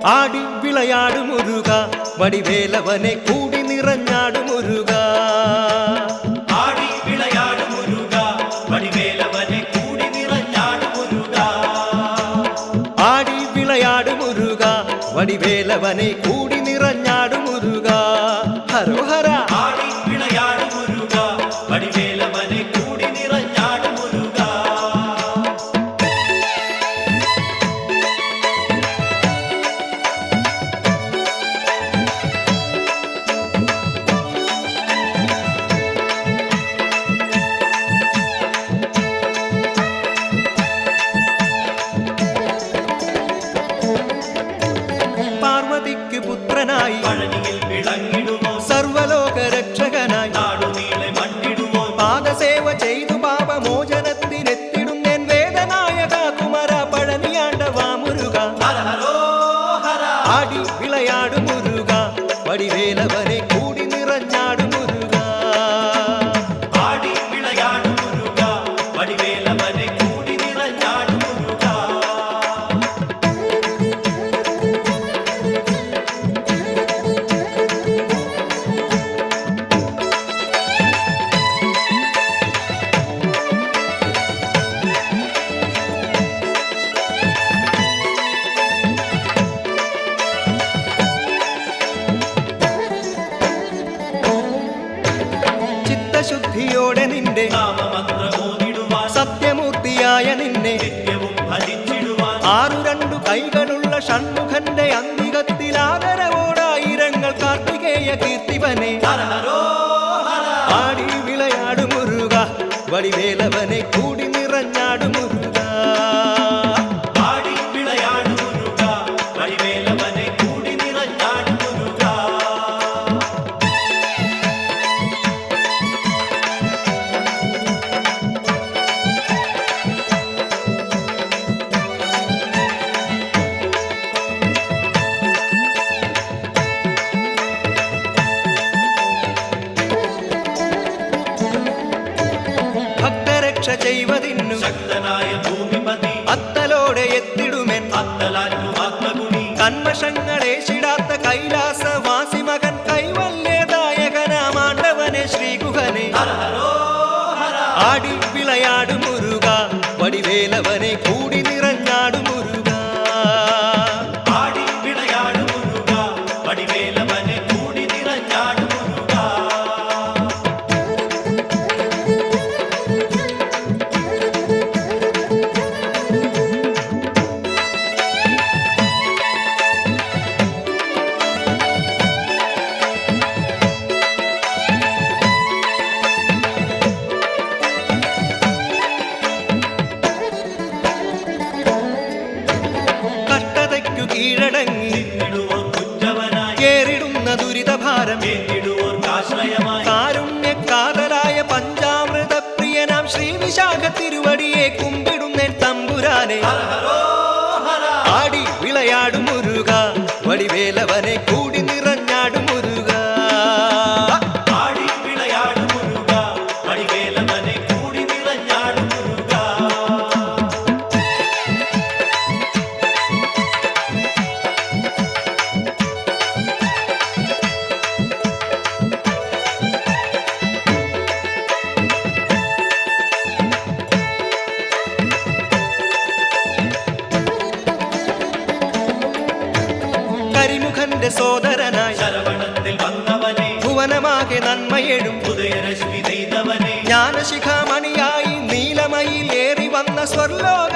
ആടി വിളയാടും മുരുക വടിവേലവനെ കൂടി നിറഞ്ഞാടും മുരുക ആടി വിളയാടും മുരുക വടിവേലവനെ കൂടി നിറഞ്ഞാടും മുരുക ആടി വിളയാടും മുരുക വടിവേലവനെ കൂടി നിറഞ്ഞാടും മുരുക ഹരോഹര ആടി വിളയാടും മുരുക വടിവേലവനെ കൂടി നിറഞ്ഞാടും മുരുക പാർവതിക്ക് പുത്രനായി പഴനിയിൽ വിളങ്ങിടുമോ സർവലോക രക്ഷകനായി നാടുനീളെ മണ്ണിടുമോ പാദസേവ ചെയ്തു പാപമോചനത്തിനെത്തിടുന്നേൻ വേദനായക കുമര പഴനിയാണ്ടവാ മുരുക ഹര ഹരോ ഹര ആടി വിളയാടും മുരുക വടിവേലവനെ കൂടി നിറഞ്ഞാടും മുരുക ആടി വിളയാടും മുരുക വടിവേലവനെ കൂടി നിറഞ്ഞാടും മുരുക ചിത്തശുദ്ധിയോടെ നിന്റെ നാമമന്ത്രമോദിടുവാൻ സത്യമൂർത്തിയായ നിന്നെ നിത്യവും ഭജിച്ചിടുവാൻ ആറു രണ്ടു കൈകളുള്ള ഷൺമുഖന്റെ അന്തികത്തിൽ ആദരവോടായിരങ്ങൾ കാർത്തികേയ കീർത്തിവനെ ഹര ഹരോ ഹര ആടി വിളയാടും മുരുക വടിവേലവനെ കൂടി നിറഞ്ഞാടും മുരുക ആടി വിളയാടും മുരുക വടിവേലവനെ കൂടി നിറഞ്ഞാടും മുരുക ഭക്തരക്ഷ ചെയ്വതിന്നു ശക്തനായ ഭൂമിപതി അത്തലോടെ എത്തിടുമെൻ അത്തലാറ്റു ആത്മഗുണി കന്മഷങ്ങളേശിടാത്ത കൈലാസവാസി മകൻ കൈവല്യദായകനാമാണ്ടവനെ ശ്രീഗുഹനെ ഹര ഹരോ ഹര ആടി വിളയാടും മുരുക വടിവേലവനെ കൂടി നിറഞ്ഞാടും മുരുക ആടി വിളയാടും മുരുക വടിവേലവനെ കൂടി നിറഞ്ഞാടും മുരുക കഷ്ടതയ്ക്കു കീഴടങ്ങി നിന്നിടുവോർ കുറ്റവനായി കേറിടുന്ന ദുരിതഭാരം ഏറ്റിടുവോർക്കാശ്രയമായി കാരുണ്യക്കാതലായ പഞ്ചാമൃത പ്രിയനാം ശ്രീ വിശാഖ തിരുവടിയെ കുമ്പിടുന്നേൻ തമ്പുരാനെ ഹര ഹരോ ഹര ആടി വിളയാടും മുരുക വടിവേലവനെ കൂടി നിറഞ്ഞാടും മുരുക ആടി വിളയാടും മുരുക വടിവേലവനെ കൂടി നിറഞ്ഞാടും മുരുക കരിമുഖന്റെ സോദരനായി ശരവണത്തിൽ വന്നവനെ ഭുവനമാകെ നന്മയെഴും ഉദയരശ്മി നെയ്തവനെ ജ്ഞാനശിഖാമണിയായി നീലമയിൽ ഏറി വന്ന സ്വർലോക